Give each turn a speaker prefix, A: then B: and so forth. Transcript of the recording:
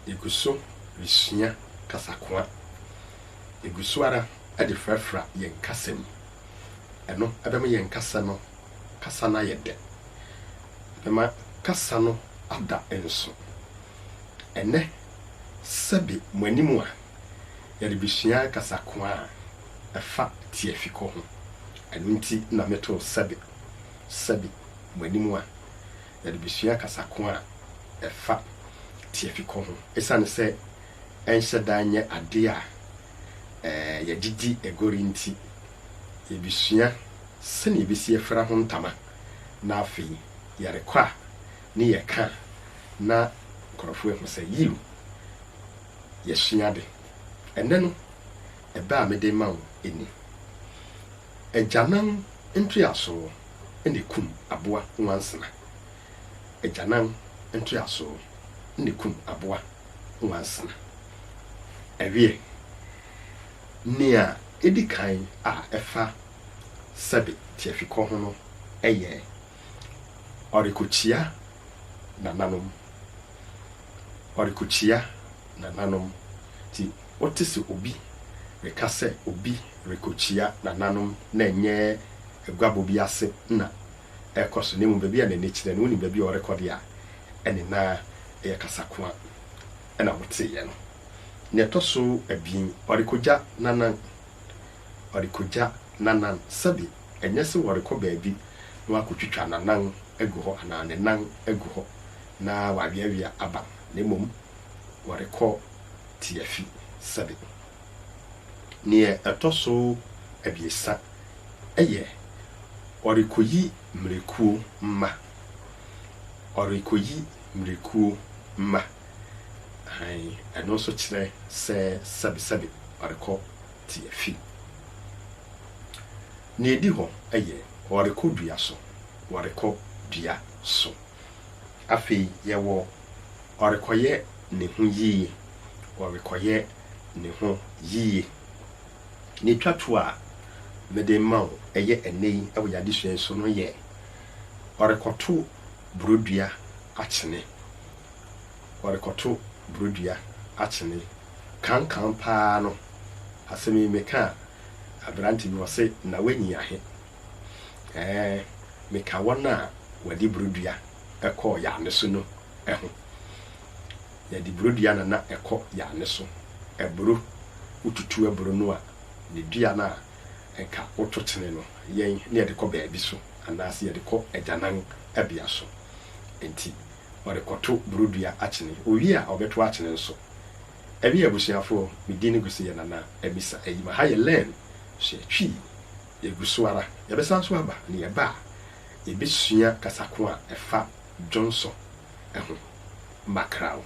A: Eguso resua Kasakoa. Eguso ara ade frafra yen kasam. Eno abema yen kasa no kasa na yede. Abema kasa no ada enso. Ene sabi mwanimu a yɛde bisua Kasakoa ɛfa teɛfi kɔ ho. Ɛno nti na meto sabi mwanimu a yɛde bisua Kasakoa ɛfa teɛfi kɔ ho. Esane sɛ ɛnhyɛ da nyɛ ade a yɛdidi egori nti yɛbisua sɛne yɛbɛsi afra ho ntama na afei yɛrekɔ a ne yɛka na nkorɔfo ehu sɛ yiw yɛsua de. Ɛnɛ no ɛba a mede ma wo eni agyanan ntoaso ne kum aboa nwansena. Agyanan ntoaso ne kum aboa nwansena. Ɛwie nea edikan a ɛfa sabi teɛfi kɔ ho no ɛyɛ ɔrekokyia nananom ti wote se obi reka sɛ obi rekokyia nananom na ɛnyɛ aguabo bi ase na ɛkɔ so nemu baabi a n'ani kyerɛ no woni baabi a ɔrekɔde a ɛne na ɛyɛ Kasakoa ɛna wote yɛ no. Ne ɛtɔ so abien ɔrekogya nanan sabi ɛnyɛ sɛ wɔrekɔ baabi na wakotwitwa nanan agu hɔ anaa ne nan agu hɔ na wawiawia aba na mmom wɔrekɔ teɛfi sabi. Ne ɛtɔ so abiesa ɛyɛ ɔrekoyi mmirekuo mma. Ɛno nso kyerɛ sɛ sabi ɔrekɔ teɛfi. Ne edi hɔ ɛyɛ ɔrekɔ dua so. Afei yɛwɔ ɔrekɔyɛ ne ho yie. Ne twato a mede ma wo ɛyɛ ɛnɛ yi ɛwɔ yɛadesua so no yɛ ɔrekɔto brodua akyene. Kankan paa no asɛm meka abrante bi wɔse na wanyi ahe. Meka wɔn a wɔde brodua ɛkɔ yaane so no ɛho. Yɛde brodua na ɛkɔ yaane so. Ɛboro ututu ɛboro no a ne dua na ɛka wototene no yɛn ne yɛde kɔ baabi so anaasɛ yɛde kɔ agyanan abia so. Enti ɔrekɔto brodua akyene. Owie a ɔbɛto akyene nso ɛbi abusuafo medi ne gusi yɛ nana abisa ayi ma ha yɛ len so yɛtwi yɛguso ara yɛbɛsan so aba ne yɛba a yɛbɛsua Kasakoa ɛfa Johnson ɛho makrao.